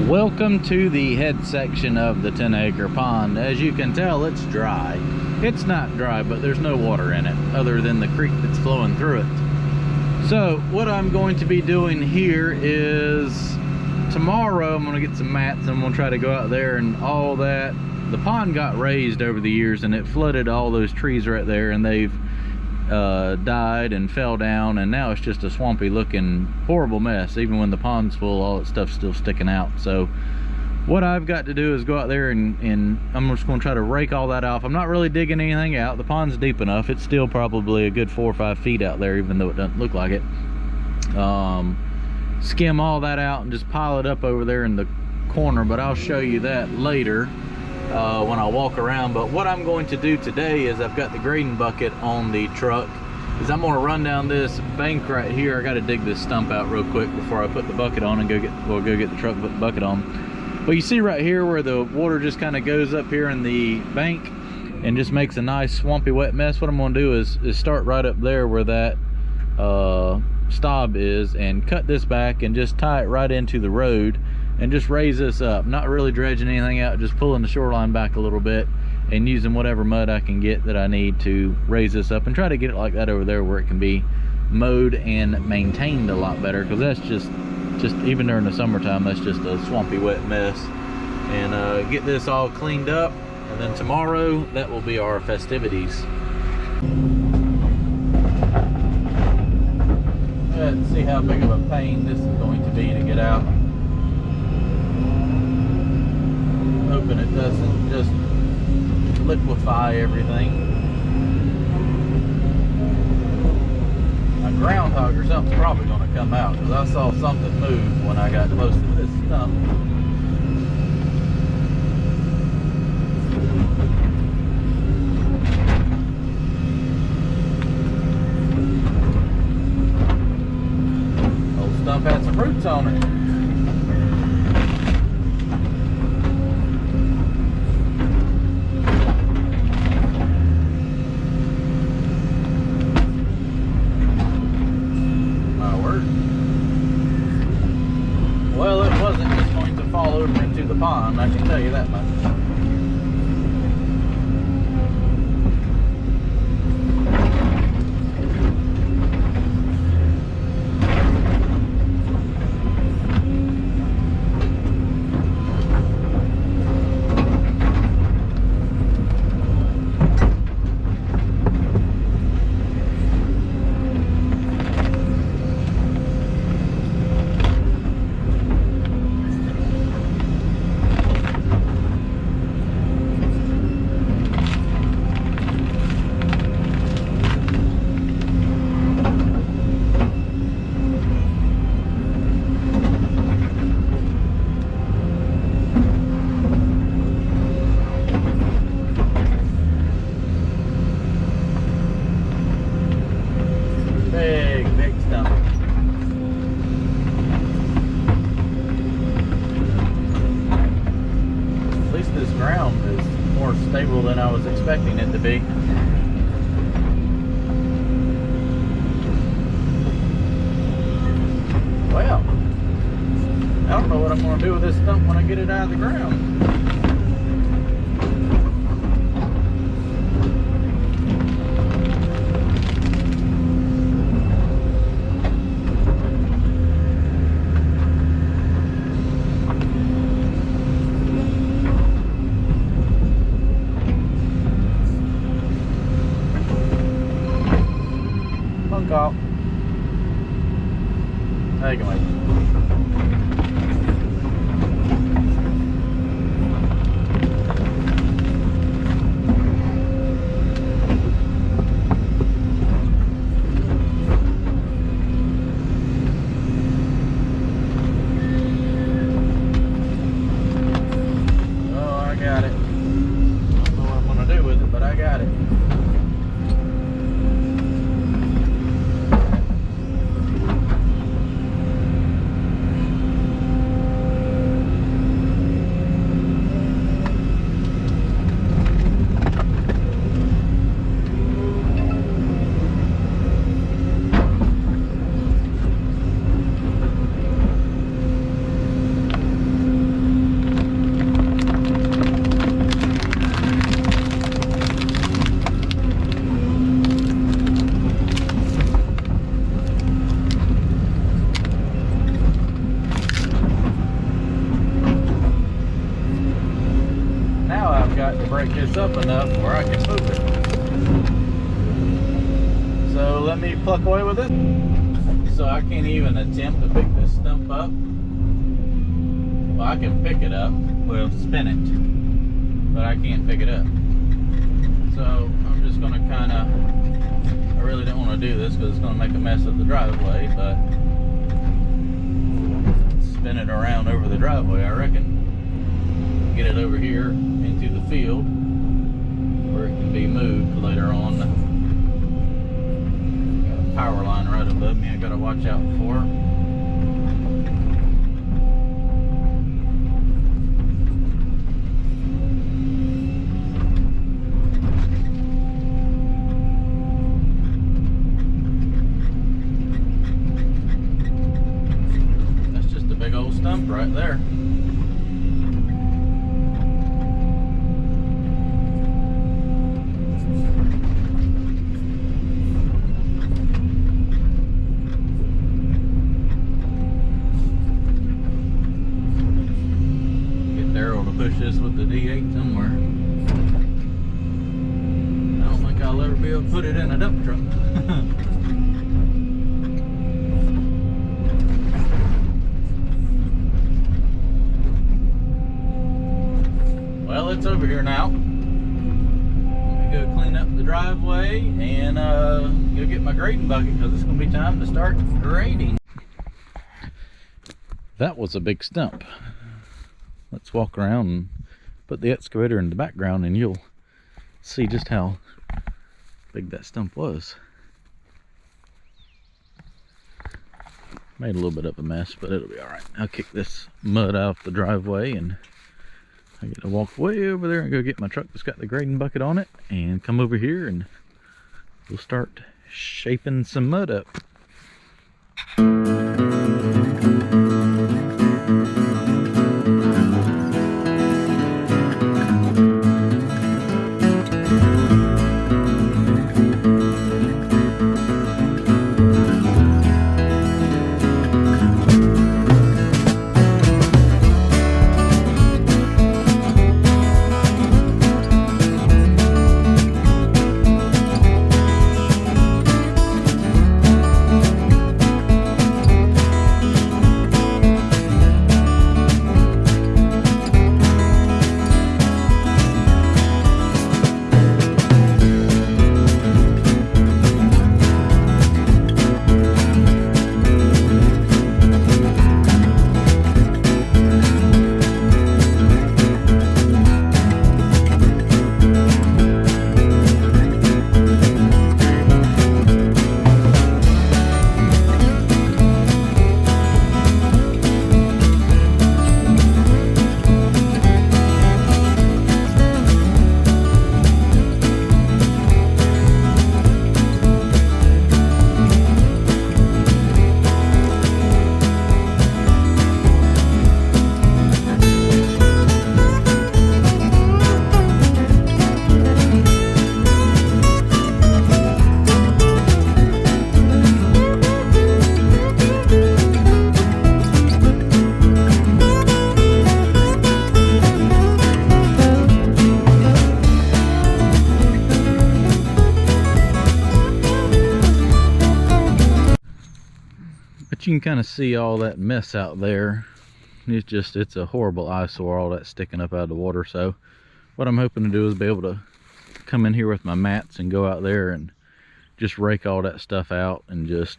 Welcome to the head section of the 10-acre pond. As you can tell, it's dry. It's not dry, but there's no water in it other than the creek that's flowing through it. So what I'm going to be doing here is tomorrow I'm going to get some mats and I'm going to try to go out there and all that. The pond got raised over the years and it flooded all those trees right there, and they've died and fell down, and now it's just a swampy looking horrible mess. Even when the pond's full, all that stuff's still sticking out. So what I've got to do is go out there and I'm just going to try to rake all that off. I'm not really digging anything out. The pond's deep enough. It's still probably a good 4 or 5 feet out there, even though it doesn't look like it. Skim all that out and just pile it up over there in the corner, but I'll show you that later when I walk around. But what I'm going to do today is I've got the grading bucket on the truck, is I'm going to run down this bank right here. I got to dig this stump out real quick before I put the bucket on and go get the truck and put the bucket on. But you see right here where the water just kind of goes up here in the bank and just makes a nice swampy wet mess. What I'm going to do is start right up there where that stop is and cut this back and just tie it right into the road and just raise this up. Not really dredging anything out, just pulling the shoreline back a little bit and using whatever mud I can get that I need to raise this up and try to get it like that over there where it can be mowed and maintained a lot better, because that's just even during the summertime, that's just a swampy wet mess. And get this all cleaned up, and then tomorrow that will be our festivities. Let's see how big of a pain this is going to be to get out. Hoping it doesn't just liquefy everything. A groundhog or something's probably going to come out, because I saw something move when I got close to this stump. Old stump had some roots on it. Well, it wasn't just going to fall over into the pond, I can tell you that much. Big stump. At least this ground is more stable than I was expecting it to be. Well, I don't know what I'm going to do with this stump when I get it out of the ground. Off. Take him away. Oh, I got it. I don't know what I'm going to do with it, but I got it. break this up enough where I can move it. So let me pluck away with it. So I can't even attempt to pick this stump up. Well, I can pick it up, well, spin it, but I can't pick it up. So I'm just gonna kinda, I really don't wanna do this because it's gonna make a mess of the driveway, but spin it around over the driveway, I reckon. Get it over here into the field where it can be moved later on. Got a power line right above me I gotta watch out for. That's just a big old stump right there. Push this with the D8 somewhere. I don't think I'll ever be able to put it in a dump truck. Well, it's over here now. Let me go clean up the driveway and go get my grading bucket because it's going to be time to start grading. That was a big stump. Let's walk around and put the excavator in the background and you'll see just how big that stump was. Made a little bit of a mess, but it'll be all right. I'll kick this mud out the driveway and I get to walk way over there and go get my truck that's got the grading bucket on it and come over here and we'll start shaping some mud up. You can kind of see all that mess out there. It's a horrible eyesore, all that sticking up out of the water. So what I'm hoping to do is be able to come in here with my mats and go out there and just rake all that stuff out, and just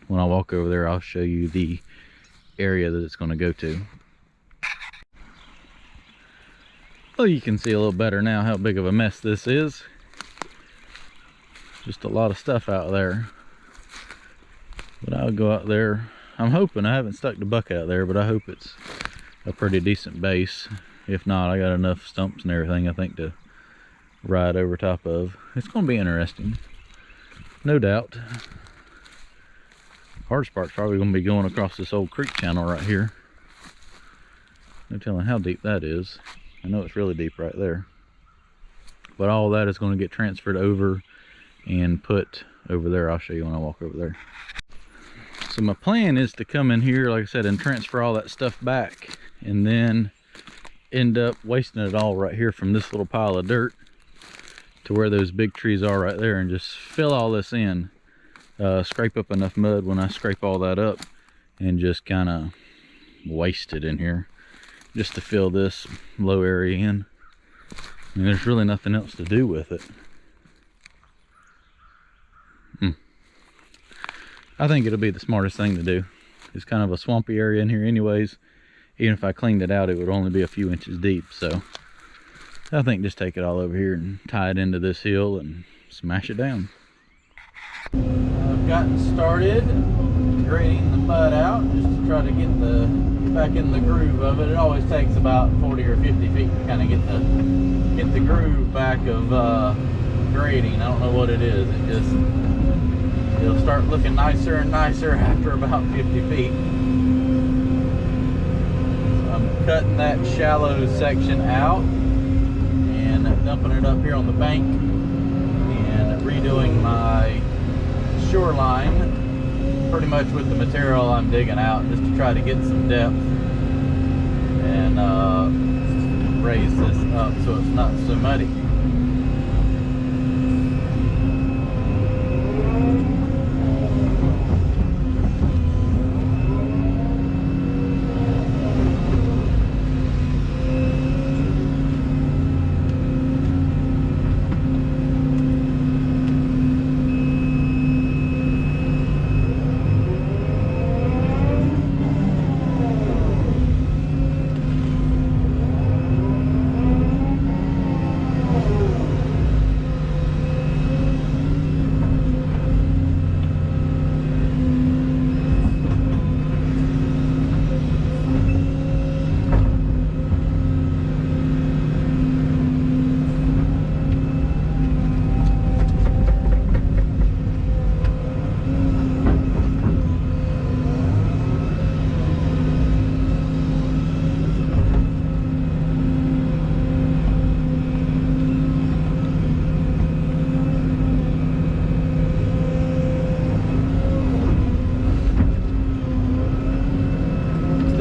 when I walk over there I'll show you the area that it's going to go to. Well, you can see a little better now how big of a mess this is. Just a lot of stuff out there. But I'll go out there. I'm hoping, I haven't stuck the bucket out there, but I hope it's a pretty decent base. If not, I got enough stumps and everything, I think, to ride over top of. It's going to be interesting, no doubt. Hardest part's probably going to be going across this old creek channel right here. No telling how deep that is. I know it's really deep right there. But all that is going to get transferred over and put over there. I'll show you when I walk over there. So my plan is to come in here, like I said, and transfer all that stuff back, and then end up wasting it all right here from this little pile of dirt to where those big trees are right there, and just fill all this in. Scrape up enough mud when I scrape all that up, and just kind of waste it in here just to fill this low area in. I mean, there's really nothing else to do with it. I think it'll be the smartest thing to do. It's kind of a swampy area in here anyways. Even if I cleaned it out, it would only be a few inches deep. So I think just take it all over here and tie it into this hill and smash it down. I've gotten started grading the mud out just to try to get back in the groove of it. It always takes about 40 or 50 feet to kind of get the groove back of grading. I don't know what it is. It'll start looking nicer and nicer after about 50 feet. So I'm cutting that shallow section out and dumping it up here on the bank and redoing my shoreline pretty much with the material I'm digging out, just to try to get some depth and raise this up so it's not so muddy.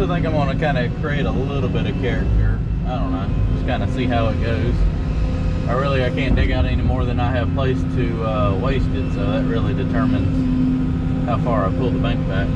I think I'm going to kind of create a little bit of character. I don't know, just kind of see how it goes. I can't dig out any more than I have place to waste it, so that really determines how far I pull the bank back.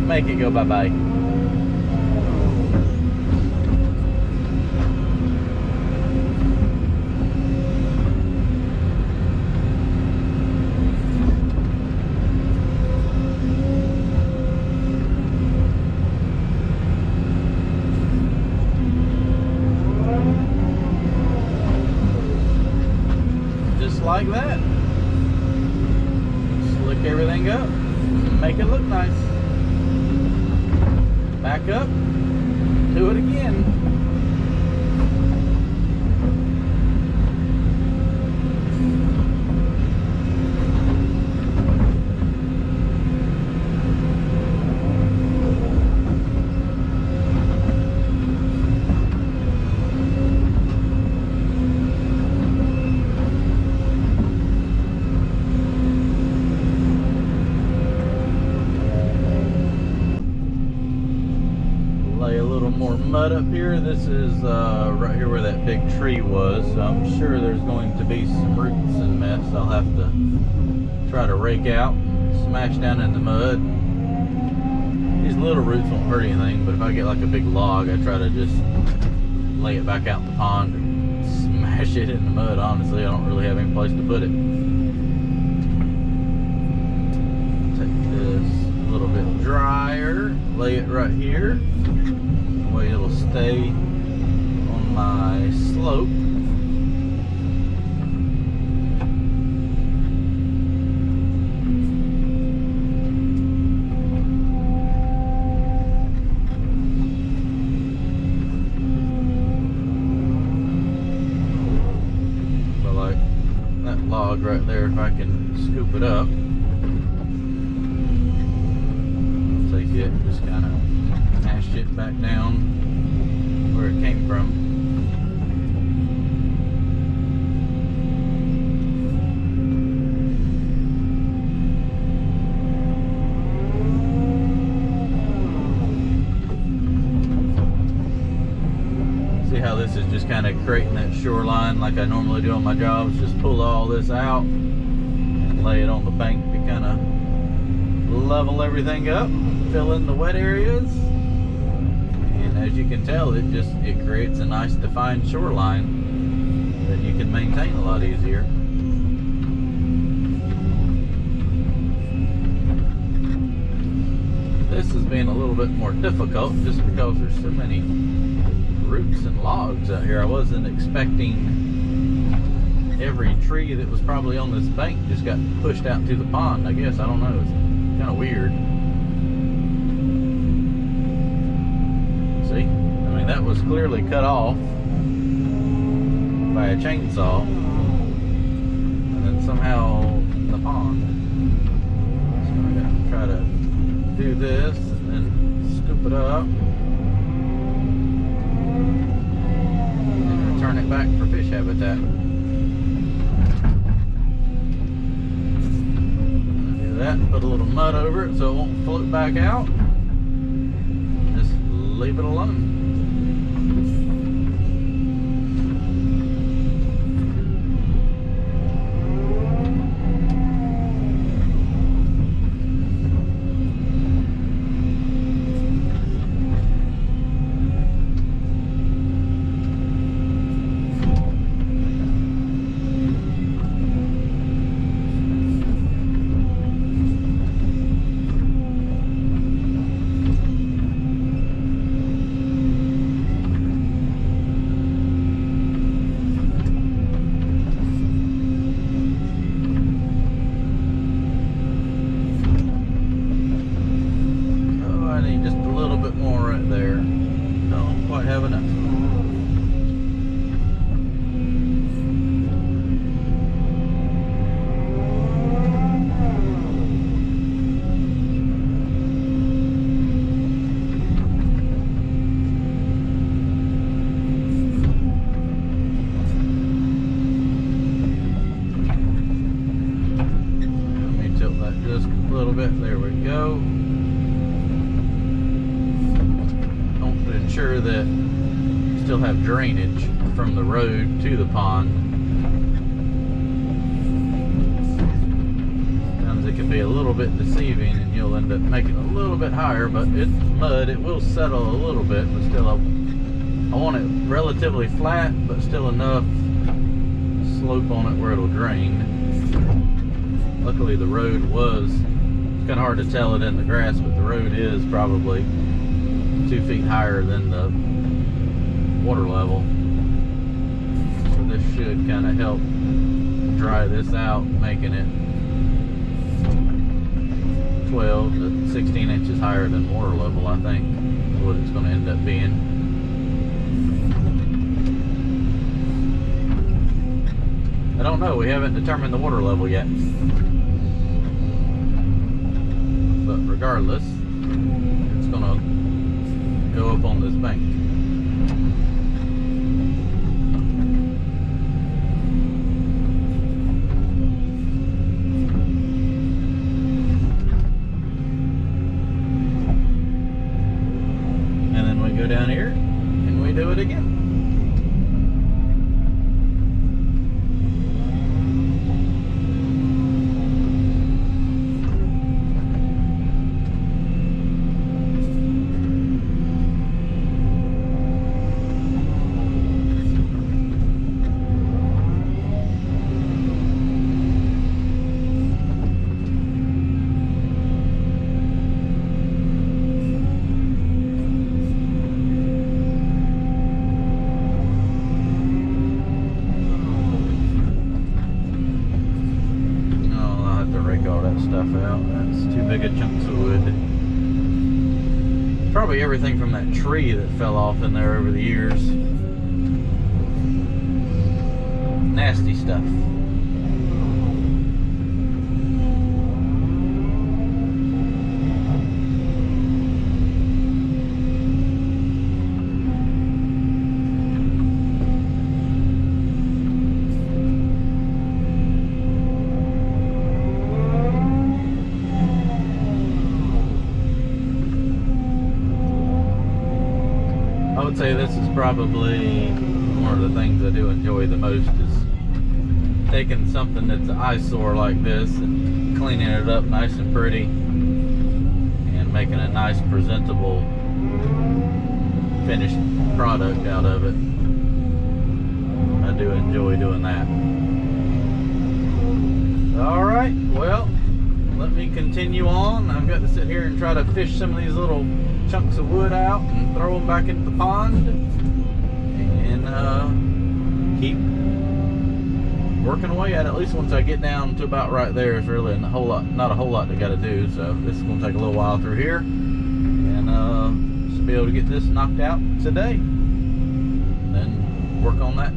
Make it go bye-bye. like that. Slick everything up, make it look nice. Back up, do it again. More mud up here. This is right here where that big tree was, so I'm sure there's going to be some roots and mess I'll have to try to rake out, smash down in the mud. These little roots won't hurt anything, but if I get like a big log, I try to just lay it back out in the pond and smash it in the mud. Honestly, I don't really have any place to put it. Take this a little bit drier, lay it right here. It'll stay on my slope. But like that log right there, if I can scoop it up, I'll take it and just kind of mash it back down where it came from. See how this is just kind of creating that shoreline like I normally do on my jobs. Just pull all this out and lay it on the bank to kind of level everything up, fill in the wet areas. As you can tell, it creates a nice defined shoreline that you can maintain a lot easier. This has been a little bit more difficult just because there's so many roots and logs out here. I wasn't expecting every tree that was probably on this bank just got pushed out to the pond. I guess, I don't know, it's kind of weird. See? I mean, that was clearly cut off by a chainsaw, and then somehow in the pond. So I got to try to do this and then scoop it up and return it back for fish habitat. Do that, put a little mud over it so it won't float back out. Just leave it alone. That you still have drainage from the road to the pond. Sometimes it can be a little bit deceiving and you'll end up making it a little bit higher, but it's mud, it will settle a little bit, but still I want it relatively flat, but still enough slope on it where it'll drain. Luckily the road was, it's kind of hard to tell it in the grass, but the road is probably 2 feet higher than the water level, so this should kind of help dry this out, making it 12 to 16 inches higher than water level, I think, is what it's going to end up being. I don't know, we haven't determined the water level yet. But regardless, it's going to go up on this bank. Go down here and we do it again. Stuff out. That's too big a chunks of wood. Probably everything from that tree that fell off in there over the years. Nasty stuff. I would say this is probably one of the things I do enjoy the most, is taking something that's an eyesore like this and cleaning it up nice and pretty and making a nice presentable finished product out of it. I do enjoy doing that. Alright, well, let me continue on. I've got to sit here and try to fish some of these little chunks of wood out and throw them back into the pond and keep working away at it. At least once I get down to about right there, it's really not a whole lot I got to do. So this is going to take a little while through here, and just be able to get this knocked out today, and then work on that.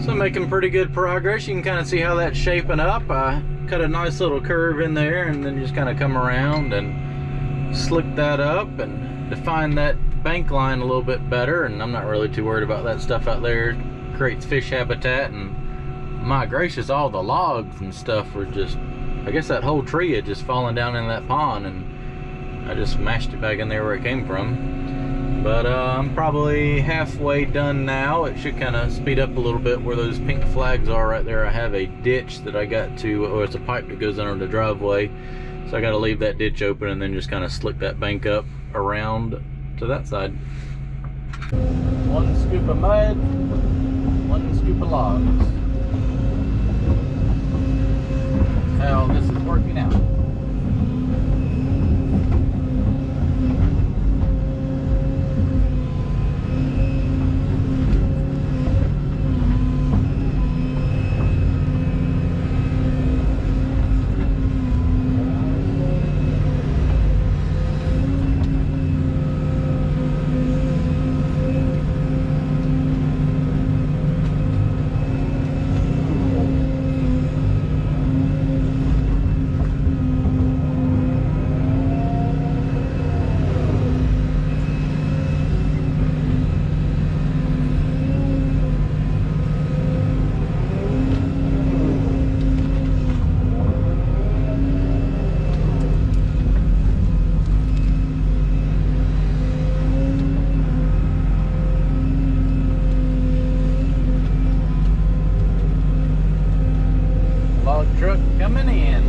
So making pretty good progress. You can kind of see how that's shaping up. I cut a nice little curve in there and then just kind of come around and slick that up and define that bank line a little bit better. And I'm not really too worried about that stuff out there. It creates fish habitat, and my gracious, all the logs and stuff were just, I guess that whole tree had just fallen down in that pond, and I just smashed it back in there where it came from. But I'm probably halfway done now. It should kind of speed up a little bit where those pink flags are right there. I have a ditch that I got to, or it's a pipe that goes under the driveway. So I got to leave that ditch open and then just kind of slick that bank up around to that side. One scoop of mud, one scoop of logs. How this is working out. Truck coming in.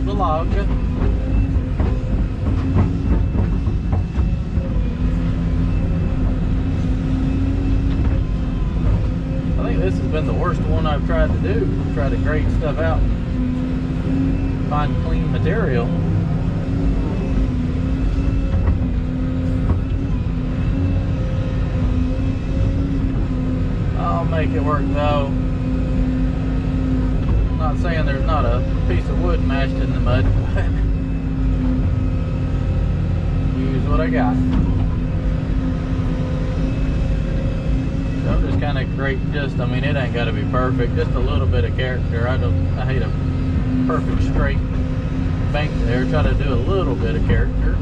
out the log. I think this has been the worst one I've tried to do. Try to grade stuff out and find clean material. I'll make it work though. I'm not saying there's not a piece of wood mashed in the mud, but use what I got. So I'm just kind of great. I mean, it ain't got to be perfect. Just a little bit of character. I hate a perfect straight bank there. Try to do a little bit of character.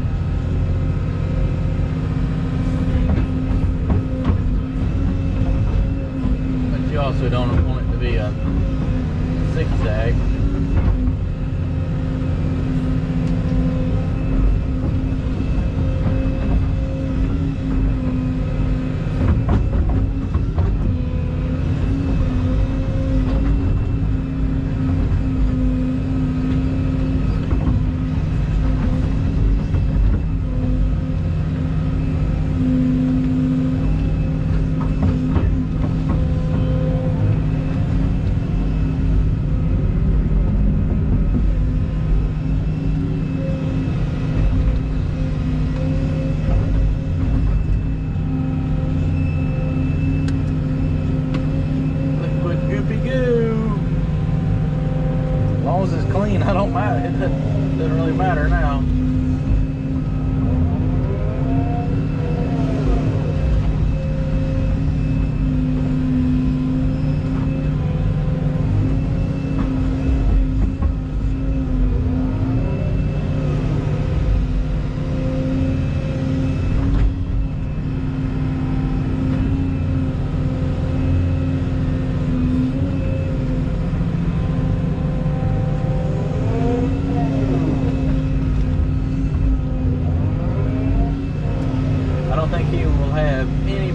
But you also don't want it to be a zigzag. I don't matter. It doesn't really matter now.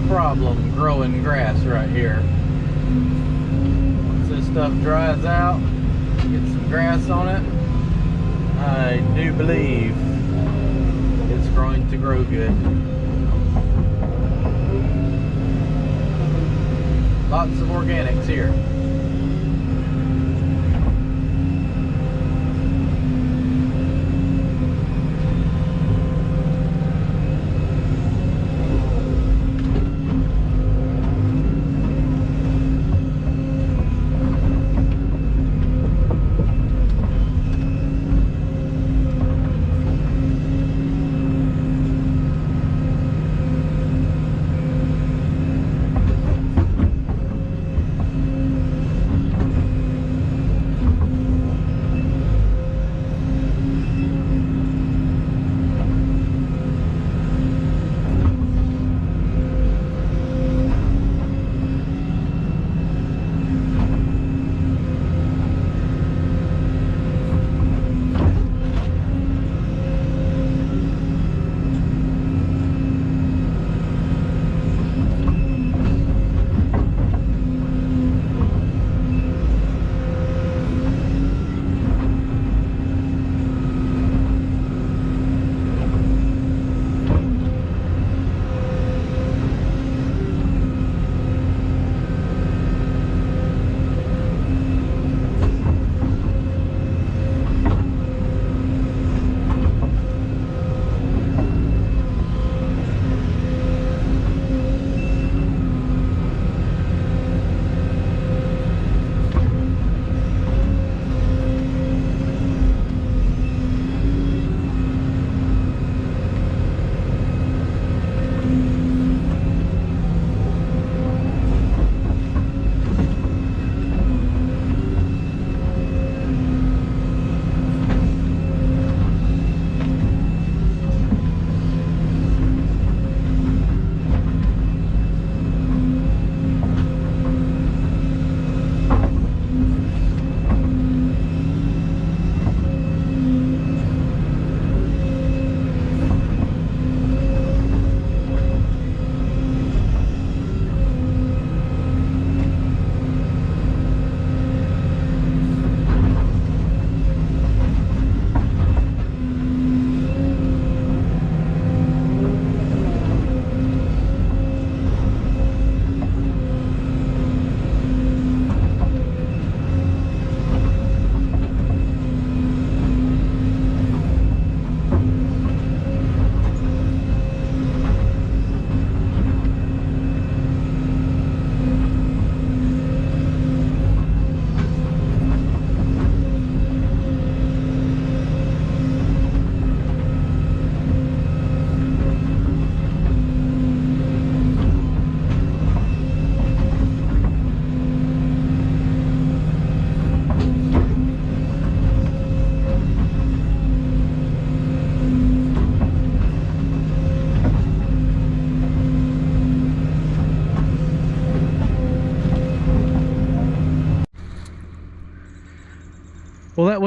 Problem growing grass right here. Once this stuff dries out, get some grass on it, I do believe it's going to grow good. Lots of organics here.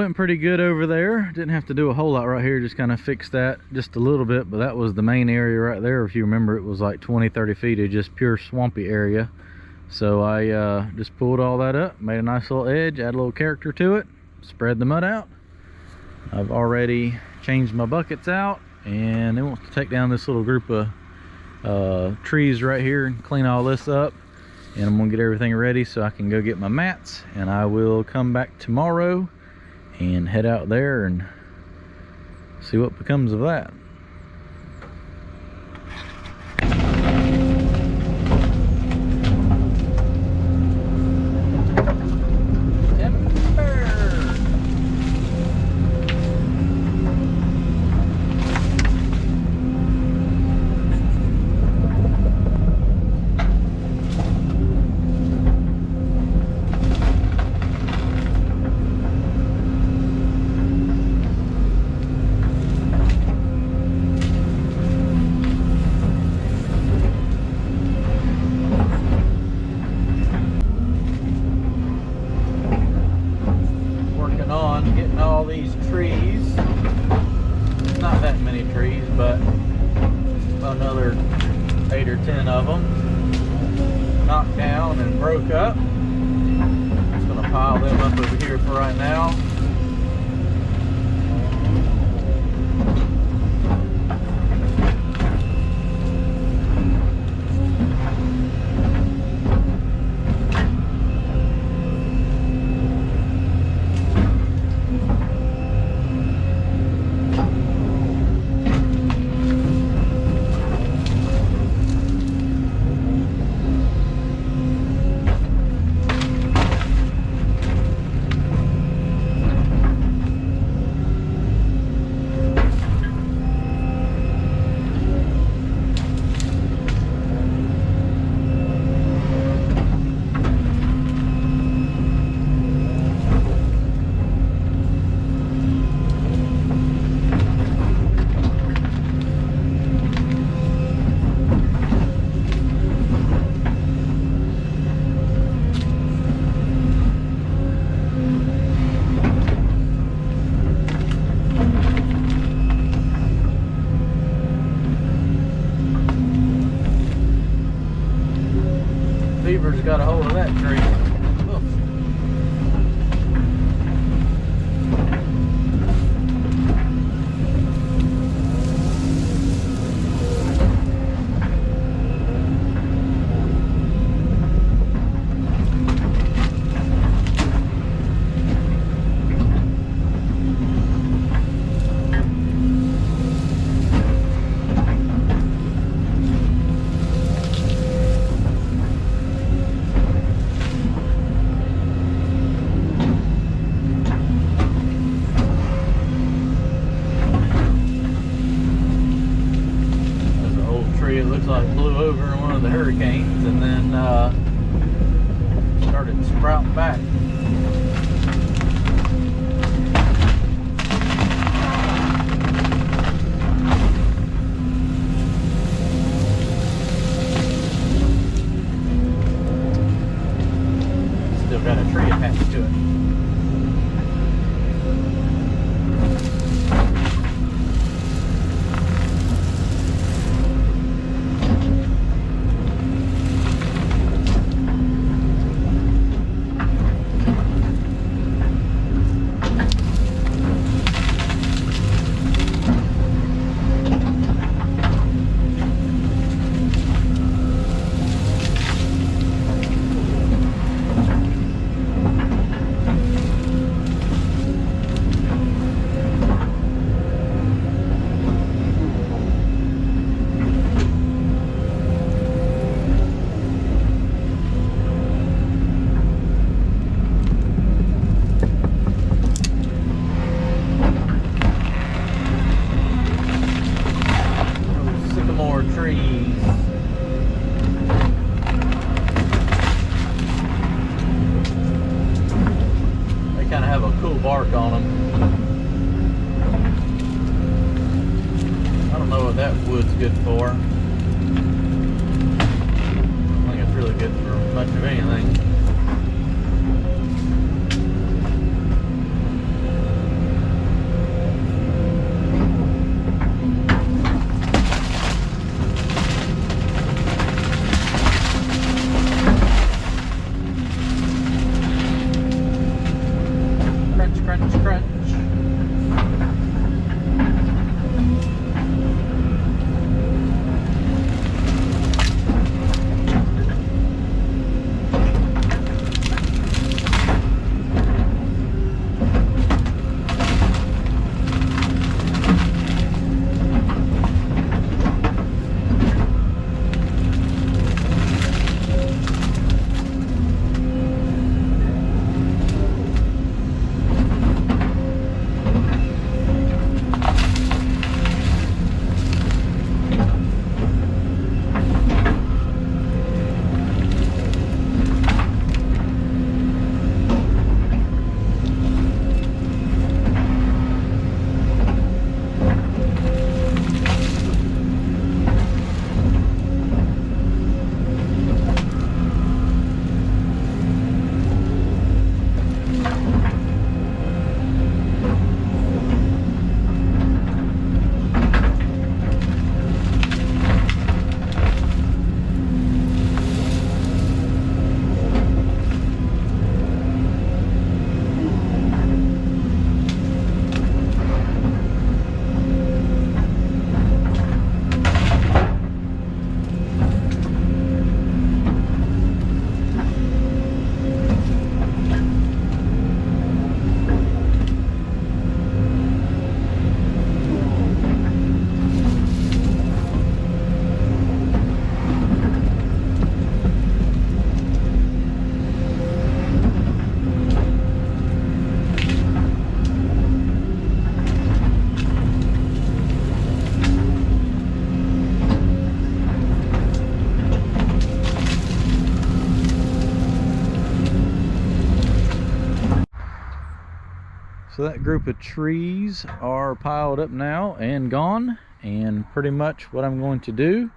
went pretty good over there. Didn't have to do a whole lot right here, just kind of fix that just a little bit, but that was the main area right there. If you remember, it was like 20-30 feet of just pure swampy area. So I just pulled all that up, made a nice little edge, add a little character to it, spread the mud out. I've already changed my buckets out, and it wants to take down this little group of trees right here and clean all this up. And I'm gonna get everything ready so I can go get my mats, and I will come back tomorrow and head out there and see what becomes of that. These trees, not that many trees, but another 8 or 10 of them knocked down and broke up. Just gonna pile them up over here for right now. Beaver's got a hold of that tree. Oof. It looks like blew over in one of the hurricanes and then started sprouting back. Still got a tree attached to it. Bark on them. I don't know what that wood's good for. I think it's really good for much of anything. So that group of trees are piled up now and gone, and pretty much what I'm going to do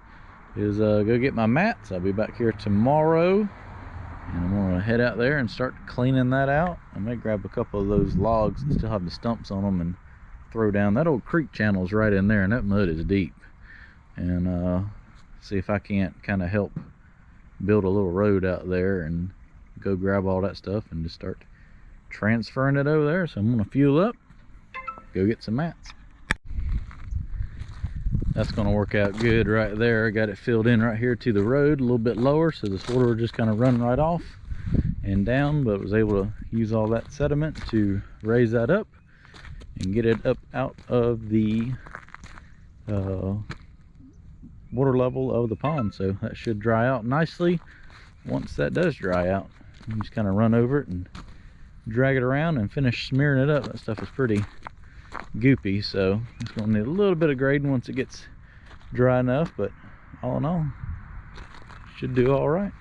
is go get my mats. I'll be back here tomorrow, and I'm going to head out there and start cleaning that out. I may grab a couple of those logs that still have the stumps on them and throw down. That old creek channel's right in there, and that mud is deep. And see if I can't kind of help build a little road out there and go grab all that stuff and just start transferring it over there. So I'm going to fuel up, go get some mats. That's going to work out good right there. I got it filled in right here to the road, a little bit lower, so this water will just kind of run right off and down, but was able to use all that sediment to raise that up and get it up out of the water level of the pond. So that should dry out nicely. Once that does dry out, you just kind of run over it and drag it around and finish smearing it up. That stuff is pretty goopy, so it's going to need a little bit of grading once it gets dry enough, but all in all, should do all right.